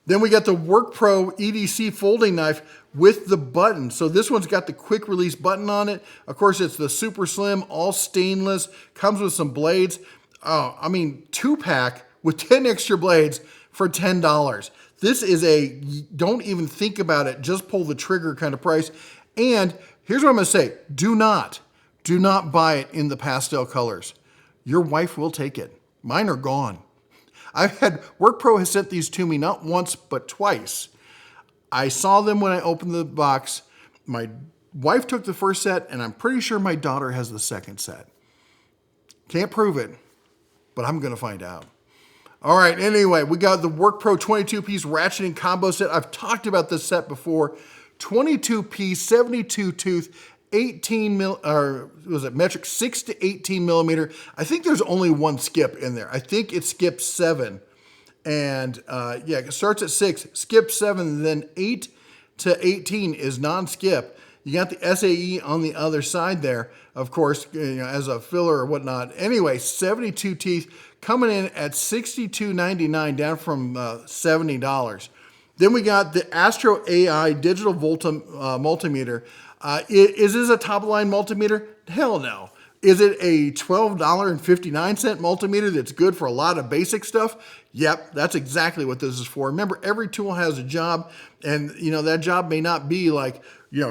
Then we got the Work Pro EDC folding knife with the button. So this one's got the quick release button on it. Of course, it's the super slim, all stainless, comes with some blades. 2-pack with 10 extra blades for $10. This is a don't even think about it, just pull the trigger kind of price. And here's what I'm gonna say, do not buy it in the pastel colors. Your wife will take it. Mine are gone. WorkPro has sent these to me not once, but twice. I saw them when I opened the box. My wife took the first set, and I'm pretty sure my daughter has the second set. Can't prove it, but I'm gonna find out. All right, anyway, we got the WorkPro 22-piece ratcheting combo set. I've talked about this set before. 22-piece, 72-tooth, 18 mil, or was it metric 6 to 18 millimeter? I think there's only one skip in there. I think it skips 7. And it starts at 6, skips 7, then 8 to 18 is non-skip. You got the SAE on the other side there, of course, as a filler or whatnot. Anyway, 72 teeth coming in at $62.99, down from $70. Then we got the Astro AI digital multimeter. Is this a top-of-line multimeter? Hell no. Is it a $12.59 multimeter that's good for a lot of basic stuff? Yep, that's exactly what this is for. Remember, every tool has a job, and that job may not be like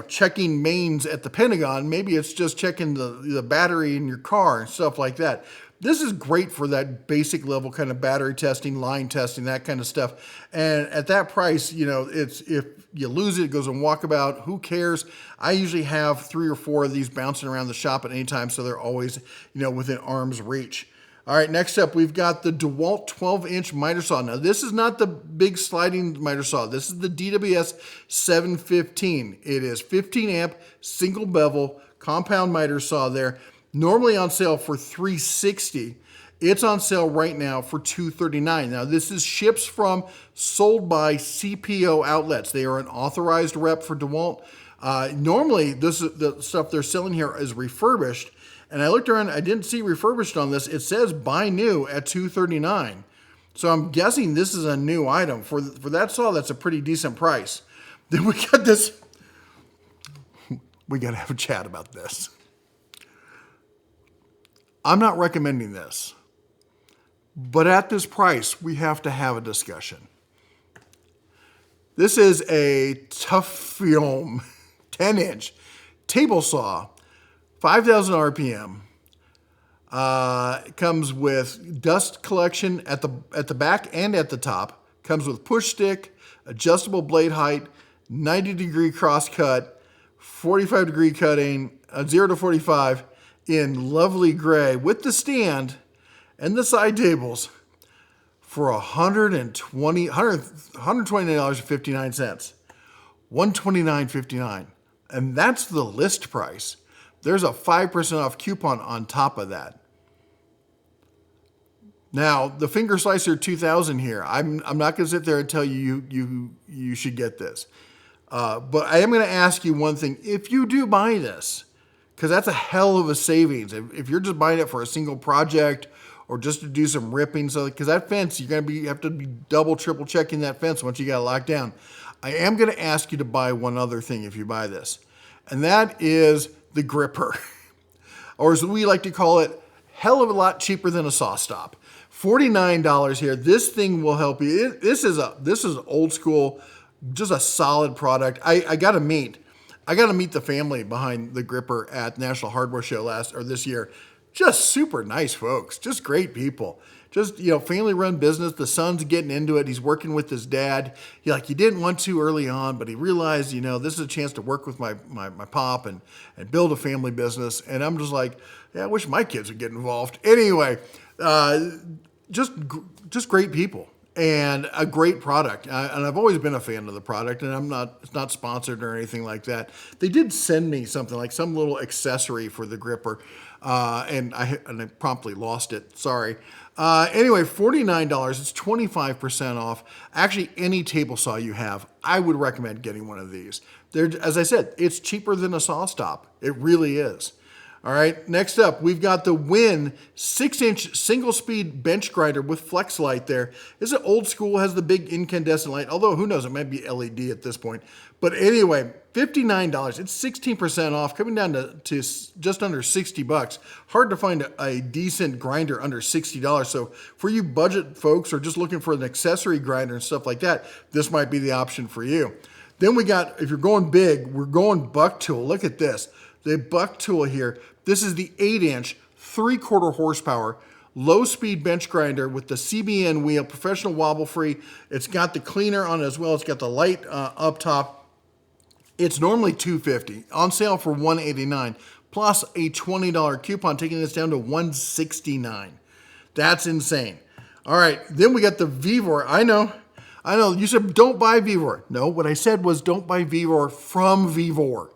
checking mains at the Pentagon. Maybe it's just checking the battery in your car and stuff like that. This is great for that basic level kind of battery testing, line testing, that kind of stuff. And at that price, you know, it's if you lose it, it goes on walkabout. Who cares? I usually have 3 or 4 of these bouncing around the shop at any time, so they're always, you know, within arm's reach. All right, next up, we've got the Dewalt 12-inch miter saw. Now, this is not the big sliding miter saw. This is the DWS 715. It is 15 amp, single bevel, compound miter saw there. Normally on sale for $360. It's on sale right now for $239. Now, this is ships from sold by CPO outlets. They are an authorized rep for Dewalt. Normally, this is the stuff they're selling here is refurbished. And I looked around, I didn't see refurbished on this. It says buy new at $239. So I'm guessing this is a new item. For that saw, that's a pretty decent price. Then we got this. We got to have a chat about this. I'm not recommending this. But at this price, we have to have a discussion. This is a Tuffium 10-inch table saw. 5,000 RPM. It comes with dust collection at the back and at the top. Comes with push stick, adjustable blade height, 90-degree cross cut, 45-degree cutting, 0 to 45 in lovely gray with the stand and the side tables for $129.59. $129.59. And that's the list price. There's a 5% off coupon on top of that. Now, the Finger Slicer 2000 here, I'm not going to sit there and tell you you should get this. But I am going to ask you one thing. If you do buy this, because that's a hell of a savings. If you're just buying it for a single project or just to do some ripping, so because that fence, you're going to have to be double, triple checking that fence once you got it locked down. I am going to ask you to buy one other thing if you buy this, and that is the gripper, or as we like to call it, hell of a lot cheaper than a saw stop. $49 here. This thing will help you. This is old school, just a solid product. I got to meet the family behind the gripper at National Hardware Show this year. Just super nice folks, just great people. Just, you know, family run business. The son's getting into it. He's working with his dad. He didn't want to early on, but he realized, you know, this is a chance to work with my pop and build a family business. And I'm just like, yeah, I wish my kids would get involved. Anyway, just great people and a great product. And I've always been a fan of the product, and it's not sponsored or anything like that. They did send me something like some little accessory for the gripper. And I promptly lost it. Sorry. Anyway, $49. It's 25% off. Actually, any table saw you have, I would recommend getting one of these. As I said, it's cheaper than a saw stop. It really is. All right. Next up, we've got the Win 6-inch single-speed bench grinder with flex light there. This is old school, has the big incandescent light, although who knows, it might be LED at this point. But anyway, $59. It's 16% off, coming down to just under $60. Hard to find a decent grinder under $60. So for you budget folks or just looking for an accessory grinder and stuff like that, this might be the option for you. Then we got, if you're going big, we're going buck tool. Look at this. The buck tool here. This is the 8-inch, 3/4 horsepower, low-speed bench grinder with the CBN wheel, professional wobble-free. It's got the cleaner on it as well. It's got the light up top. It's normally $250, on sale for $189, plus a $20 coupon, taking this down to $169. That's insane. All right, then we got the Vevor. I know, you said don't buy Vevor. No, what I said was don't buy Vevor from Vevor.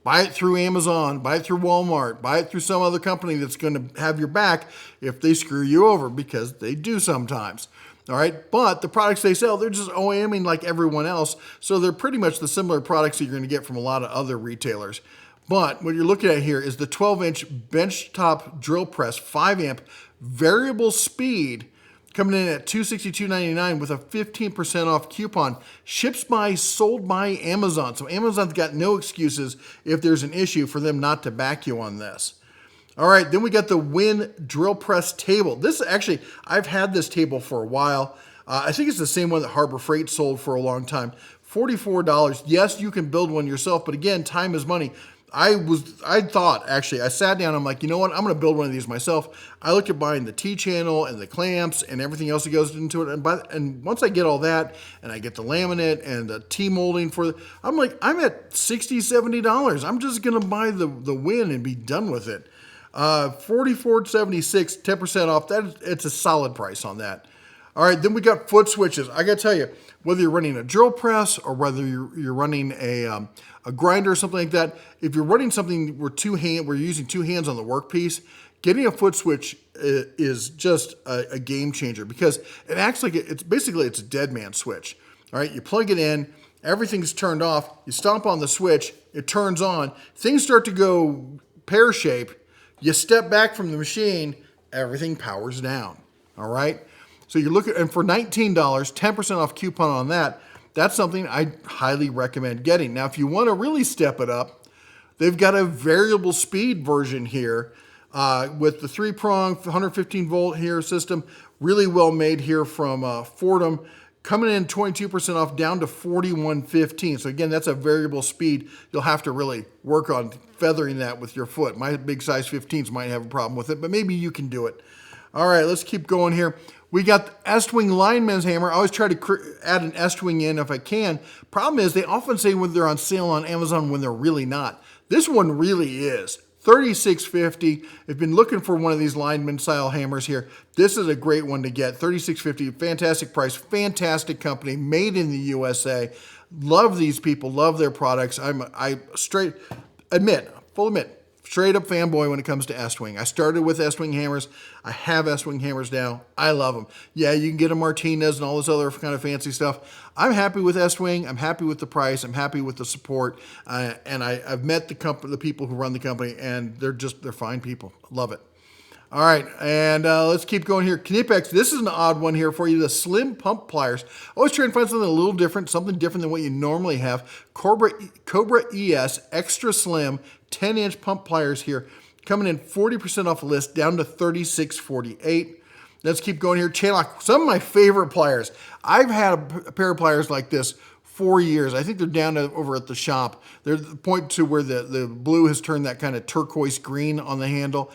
Buy it through Amazon, buy it through Walmart, buy it through some other company that's going to have your back if they screw you over, because they do sometimes. All right, but the products they sell, they're just OEMing like everyone else, so they're pretty much the similar products that you're going to get from a lot of other retailers. But what you're looking at here is the 12-inch benchtop drill press, 5-amp, variable speed, coming in at $262.99 with a 15% off coupon. Sold by Amazon. So Amazon's got no excuses if there's an issue for them not to back you on this. All right, then we got the Win drill press table. This actually, I've had this table for a while. I think it's the same one that Harbor Freight sold for a long time. $44. Yes, you can build one yourself, but again, time is money. I thought, actually, I sat down, I'm like, you know what, I'm going to build one of these myself. I looked at buying the T-channel and the clamps and everything else that goes into it. And once I get all that, and I get the laminate and the T-molding I'm like, I'm at $60, $70. I'm just going to buy the Win and be done with it. $44.76, 10% off. It's a solid price on that. All right, then we got foot switches. I got to tell you, whether you're running a drill press or whether you're running a grinder or something like that, if you're running something where we're using two hands on the workpiece, getting a foot switch is just a game changer, because it acts like it's a dead man switch. All right, you plug it in, everything's turned off, you stomp on the switch, it turns on, things start to go pear shape, you step back from the machine, everything powers down. All right. So you're looking, and for $19, 10% off coupon on that, that's something I highly recommend getting. Now, if you want to really step it up, they've got a variable speed version here with the 3-prong 115 volt here system, really well made here from Fordham, coming in 22% off down to $41.15. So again, that's a variable speed. You'll have to really work on feathering that with your foot. My big size 15s might have a problem with it, but maybe you can do it. All right, let's keep going here. We got the Estwing lineman's hammer. I always try to add an Estwing in if I can. Problem is, they often say when they're on sale on Amazon when they're really not. This one really is. $36.50. If you've been looking for one of these lineman style hammers here, this is a great one to get. $36.50, fantastic price, fantastic company, made in the USA. Love these people, love their products. Straight up fanboy when it comes to Estwing. I started with Estwing hammers. I have Estwing hammers now. I love them. Yeah, you can get a Martinez and all this other kind of fancy stuff. I'm happy with Estwing. I'm happy with the price. I'm happy with the support. And I've met the people who run the company, and they're fine people. Love it. All right, and let's keep going here. Knipex, this is an odd one here for you, the slim pump pliers. Always try and find something a little different, something different than what you normally have. Cobra ES Extra Slim 10-inch pump pliers here, coming in 40% off the list, down to $36.48. Let's keep going here. Chainlock, some of my favorite pliers. I've had a pair of pliers like this 4 years. I think they're down over at the shop. They're at the point to where the blue has turned that kind of turquoise green on the handle.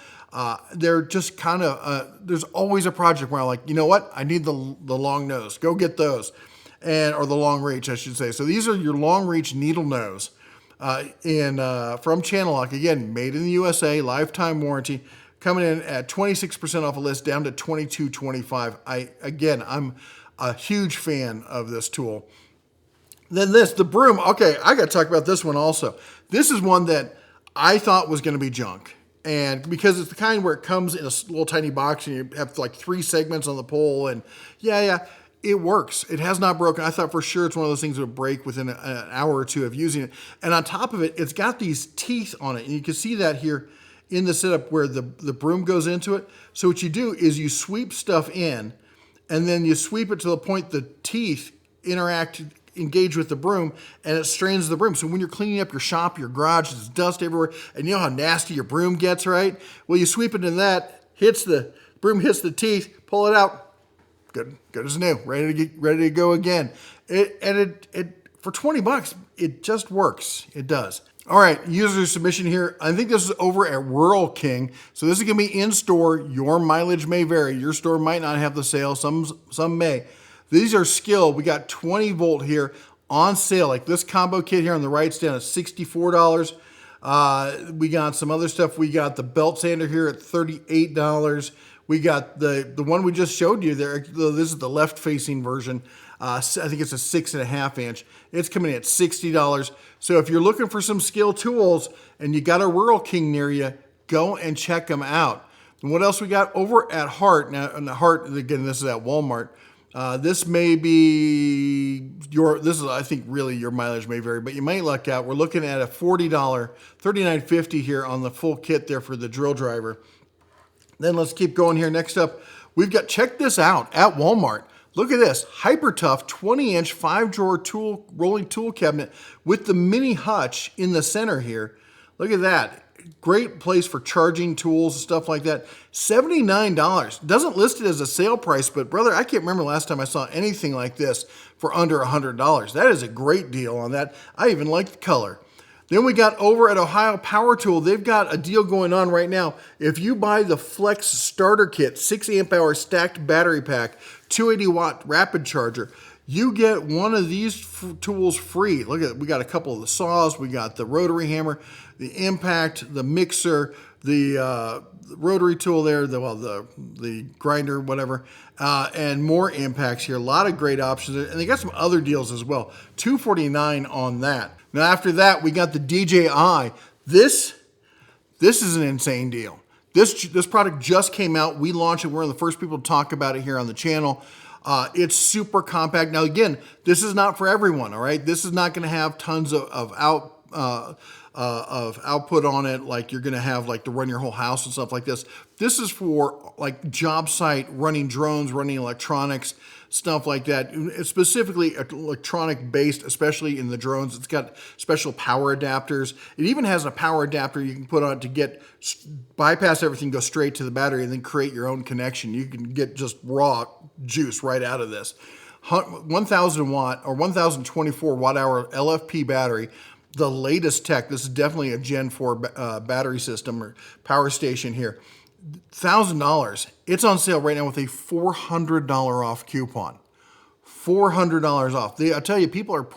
They're just kind of, there's always a project where I'm like, you know what? I need the long nose. Go get those. Or the long reach, I should say. So these are your long reach needle nose from Channellock. Again, made in the USA, lifetime warranty. Coming in at 26% off a list, down to $22.25. I'm a huge fan of this tool. Then the broom. Okay, I got to talk about this one also. This is one that I thought was going to be junk. And because it's the kind where it comes in a little tiny box and you have like 3 segments on the pole, and it works. It has not broken. I thought for sure it's one of those things that would break within an hour or two of using it. And on top of it, it's got these teeth on it. And you can see that here in the setup where the broom goes into it. So what you do is you sweep stuff in, and then you sweep it to the point the teeth engage with the broom, and it strains the broom. So when you're cleaning up your shop, your garage, there's dust everywhere, and you know how nasty your broom gets, right? Well, you sweep it in that, broom hits the teeth, pull it out, good as new, ready to go again. For $20, it just works. It does. All right, user submission here. I think this is over at Rural King. So this is going to be in store. Your mileage may vary. Your store might not have the sale. Some may. These are Skil. We got 20 volt here on sale. Like this combo kit here on the right's down at $64. We got some other stuff. We got the belt sander here at $38. We got the one we just showed you there. This is the left facing version. I think it's a 6.5 inch. It's coming in at $60. So if you're looking for some Skil tools and you got a Rural King near you, go and check them out. And what else we got over at Hart? Now, and the Hart, again, this is at Walmart. This may be I think really your mileage may vary, but you might luck out. We're looking at a $40, $39.50 here on the full kit there for the drill driver. Then let's keep going here. Next up, we've got, check this out at Walmart. Look at this, Hyper Tough 20-inch 5-drawer rolling tool cabinet with the mini hutch in the center here. Look at that. Great place for charging tools and stuff like that. $79. Doesn't list it as a sale price, but brother, I can't remember the last time I saw anything like this for under $100. That is a great deal on that. I even like the color. Then we got over at Ohio Power Tool, they've got a deal going on right now. If you buy the Flex Starter Kit, 6 amp hour stacked battery pack, 280 watt rapid charger, you get one of these tools free. Look at, we got a couple of the saws, we got the rotary hammer, the impact, the mixer, the rotary tool there, the grinder, whatever, and more impacts here. A lot of great options, and they got some other deals as well. $249 on that. Now after that, we got the DJI. This is an insane deal. This product just came out. We launched it. We're one of the first people to talk about it here on the channel. It's super compact. Now again, this is not for everyone. All right, this is not going to have tons of output on it, like you're going to have like to run your whole house and stuff like this. This is for like job site, running drones, running electronics, stuff like that. It's specifically electronic based, especially in the drones. It's got special power adapters. It even has a power adapter you can put on it to bypass everything, go straight to the battery, and then create your own connection. You can get just raw juice right out of this. 1,000 watt or 1,024 watt hour LFP battery. The latest tech. This is definitely a Gen 4 battery system or power station here. $1,000. It's on sale right now with a $400 off coupon. $400 off. I tell you, people are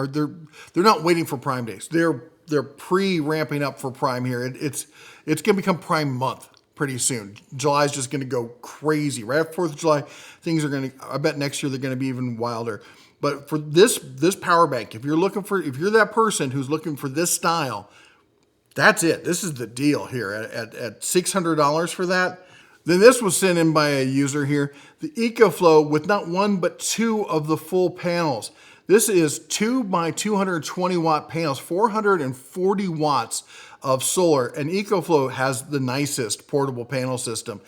they're not waiting for Prime days. They're pre-ramping up for Prime here. It's going to become Prime month pretty soon. July is just going to go crazy. Right after 4th of July, things are going to, I bet next year they're going to be even wilder. But for this power bank, if you're that person who's looking for this style, that's it. This is the deal here at $600 for that. Then this was sent in by a user here, the EcoFlow with not one but two of the full panels. This is 2 by 220 watt panels, 440 watts of solar, and EcoFlow has the nicest portable panel system.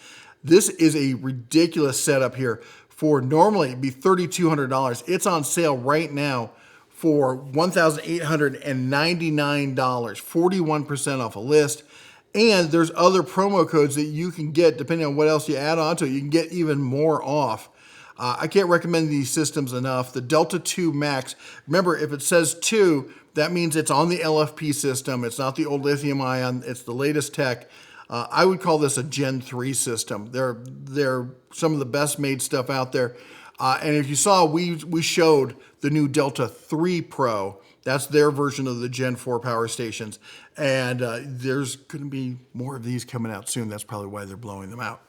This is a ridiculous setup here. For normally it'd be $3,200. It's on sale right now for $1,899, 41% off a list. And there's other promo codes that you can get depending on what else you add on to it. You can get even more off. I can't recommend these systems enough. The Delta 2 Max, remember if it says 2, that means it's on the LFP system. It's not the old lithium ion, it's the latest tech. I would call this a Gen 3 system. They're some of the best made stuff out there. And if you saw, we showed the new Delta 3 Pro. That's their version of the Gen 4 power stations. And there's going to be more of these coming out soon. That's probably why they're blowing them out.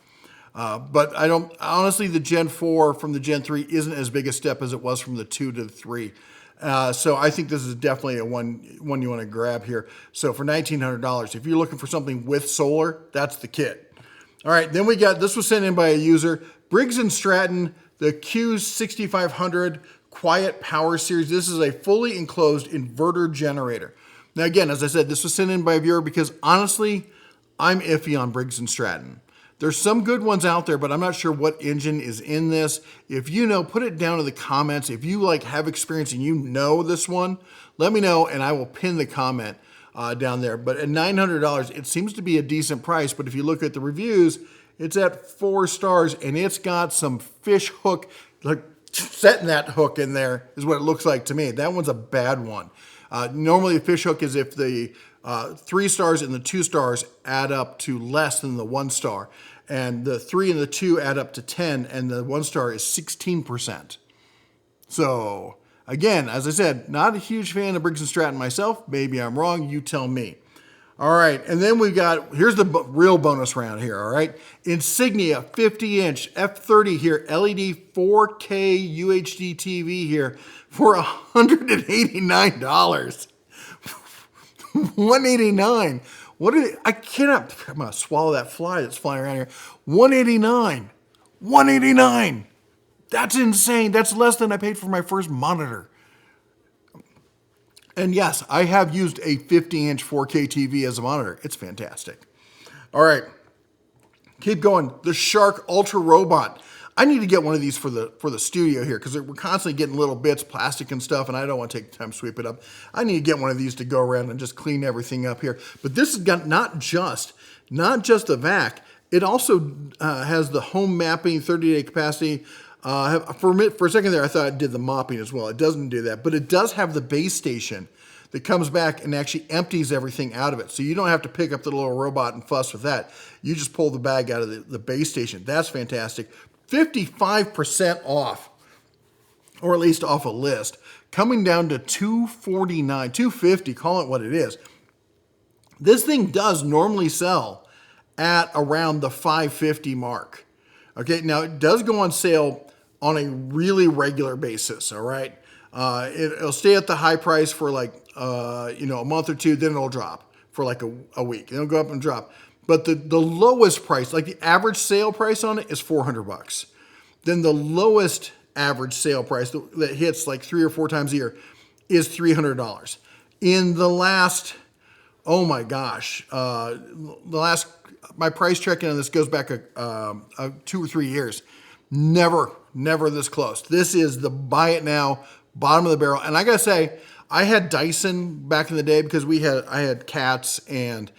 But honestly, the Gen 4 from the Gen 3 isn't as big a step as it was from the 2 to the 3. So I think this is definitely a one you want to grab here. So for $1,900, if you're looking for something with solar, that's the kit. All right, then we got, this was sent in by a user, Briggs Stratton, the Q6500 Quiet Power Series. This is a fully enclosed inverter generator. Now again, as I said, this was sent in by a viewer because honestly, I'm iffy on Briggs Stratton. There's some good ones out there, but I'm not sure what engine is in this. If you know, put it down in the comments. If you have experience and you know this one, let me know and I will pin the comment down there. But at $900, it seems to be a decent price. But if you look at the reviews, it's at 4 stars and it's got some fish hook, like setting that hook in there is what it looks like to me. That one's a bad one. Normally a fish hook is if the 3 stars and the 2 stars add up to less than the 1 star. And the 3 and the 2 add up to 10, and the 1 star is 16%. So, again, as I said, not a huge fan of Briggs Stratton myself. Maybe I'm wrong. You tell me. All right, and then we've got, here's the real bonus round here, all right? Insignia 50-inch F30 here, LED 4K UHD TV here for $189. $189. I cannot, I'm gonna swallow that fly that's flying around here. $189. $189. That's insane. That's less than I paid for my first monitor. And yes, I have used a 50-inch 4K TV as a monitor. It's fantastic. All right, keep going. The Shark Ultra Robot. I need to get one of these for the studio here because we're constantly getting little bits, plastic and stuff, and I don't want to take the time to sweep it up. I need to get one of these to go around and just clean everything up here. But this has got not just a vac, it also has the home mapping, 30-day capacity. For a second there, I thought it did the mopping as well. It doesn't do that, but it does have the base station that comes back and actually empties everything out of it. So you don't have to pick up the little robot and fuss with that. You just pull the bag out of the base station. That's fantastic. 55% off, or at least off a list, coming down to $249, $250, call it what it is. This thing does normally sell at around the $550 mark. Okay, now it does go on sale on a really regular basis, all right? It'll stay at the high price for like, a month or two, then it'll drop for like a week. It'll go up and drop. But the lowest price, like the average sale price on it is $400. Then the lowest average sale price that hits like 3 or 4 times a year is $300. In the last, oh my gosh, my price checking on this goes back 2 or 3 years. Never this close. This is the buy it now, bottom of the barrel. And I gotta say, I had Dyson back in the day because I had cats and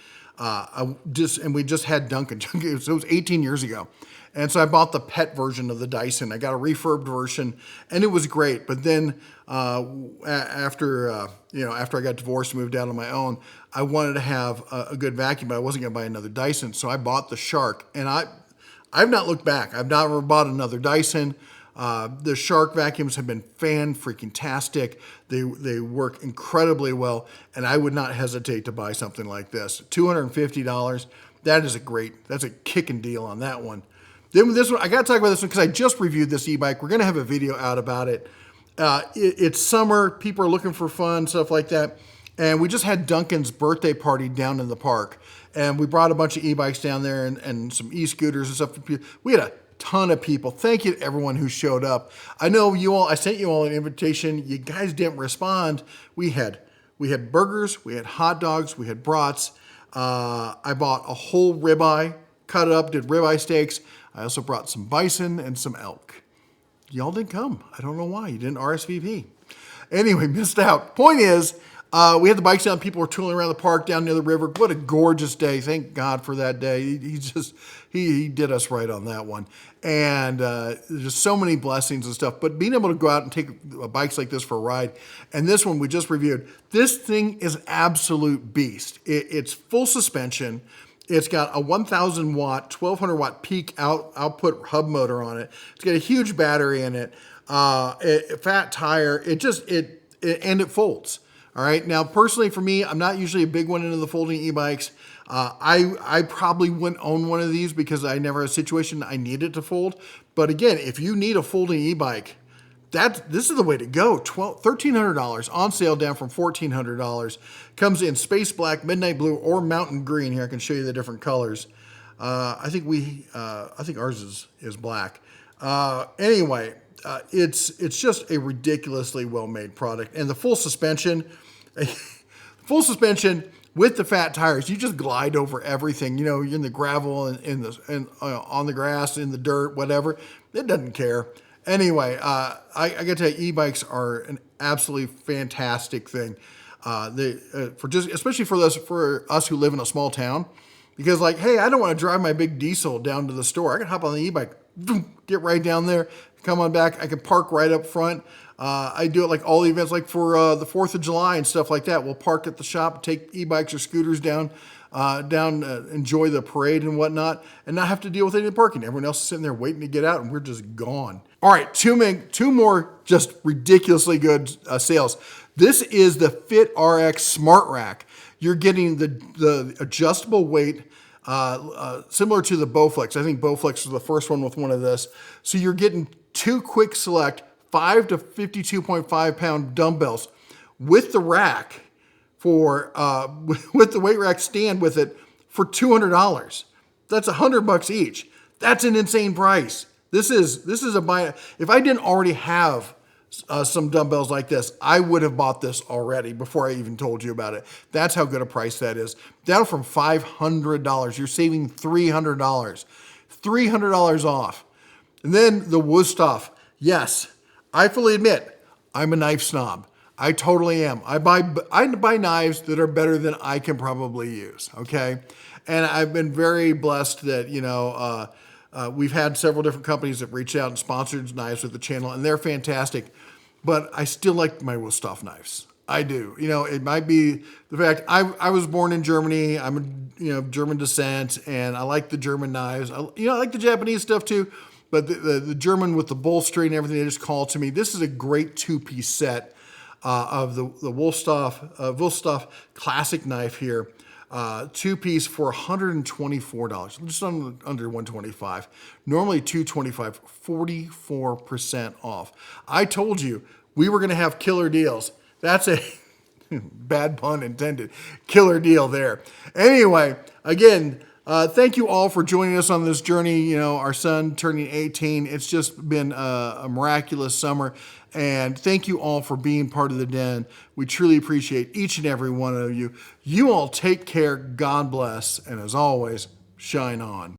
we just had Duncan. So it was 18 years ago. And so I bought the pet version of the Dyson. I got a refurbed version and it was great. But then after I got divorced and moved out on my own, I wanted to have a good vacuum, but I wasn't gonna buy another Dyson. So I bought the Shark, and I've not looked back. I've never bought another Dyson. The Shark vacuums have been fan-freaking-tastic. They work incredibly well, and I would not hesitate to buy something like this. $250, that's a kicking deal on that one. Then this one, I gotta talk about this one because I just reviewed this e-bike. We're gonna have a video out about it. It's summer, people are looking for fun, stuff like that. And we just had Duncan's birthday party down in the park. And we brought a bunch of e-bikes down there and some e-scooters and stuff. We had a ton of people. Thank you to everyone who showed up. I know I sent you all an invitation. You guys didn't respond. We had burgers, we had hot dogs, we had brats. I bought a whole ribeye, cut it up, did ribeye steaks. I also brought some bison and some elk. Y'all didn't come. I don't know why. You didn't RSVP. Anyway, missed out. Point is, we had the bikes down. People were tooling around the park down near the river. What a gorgeous day. Thank God for that day. He did us right on that one. And there's so many blessings and stuff. But being able to go out and take bikes like this for a ride, and this one we just reviewed, this thing is an absolute beast. It's full suspension. It's got a 1,000 watt, 1,200 watt peak output hub motor on it. It's got a huge battery in it, fat tire. And it folds. All right. Now, personally, for me, I'm not usually a big one into the folding e-bikes. I probably wouldn't own one of these because I never had a situation I needed to fold. But again, if you need a folding e-bike, this is the way to go. $1,300 on sale, down from $1,400. Comes in space black, midnight blue, or mountain green. Here I can show you the different colors. I think ours is black. Anyway, it's just a ridiculously well-made product, and the full suspension with the fat tires, you just glide over everything. You're in the gravel and on the grass, in the dirt, whatever. It doesn't care. Anyway, I got to tell you, e-bikes are an absolutely fantastic thing. Especially for us who live in a small town, because hey, I don't want to drive my big diesel down to the store. I can hop on the e-bike, get right down there, come on back. I can park right up front. I do it like all the events, like for the 4th of July and stuff like that. We'll park at the shop, take e-bikes or scooters down, enjoy the parade and whatnot, and not have to deal with any of the parking. Everyone else is sitting there waiting to get out, and we're just gone. All right, two more just ridiculously good sales. This is the Fit RX Smart Rack. You're getting the adjustable weight, similar to the Bowflex. I think Bowflex was the first one with one of this. So you're getting 2 quick select 5 to 52.5 pound dumbbells with the rack with the weight rack stand with it for $200. That's $100 each. That's an insane price. This is a buy. If I didn't already have some dumbbells like this, I would have bought this already before I even told you about it. That's how good a price that is. Down from $500. You're saving $300. $300 off. And then the Wüsthof. Yes, I fully admit, I'm a knife snob. I totally am. I buy knives that are better than I can probably use, okay? And I've been very blessed that, we've had several different companies that reached out and sponsored knives with the channel, and they're fantastic. But I still like my Wüsthof knives. I do. You know, it might be the fact I was born in Germany. I'm German descent, and I like the German knives. I like the Japanese stuff too, but the German with the bolstering and everything, they just call to me. This is a great two-piece set of the Wilstoff classic knife here. Two-piece for $124, just under $125. Normally $225, 44% off. I told you we were going to have killer deals. That's a bad pun intended. Killer deal there. Anyway, again, thank you all for joining us on this journey. You know, our son turning 18. It's just been a miraculous summer. And thank you all for being part of the Den. We truly appreciate each and every one of you. You all take care. God bless. And as always, shine on.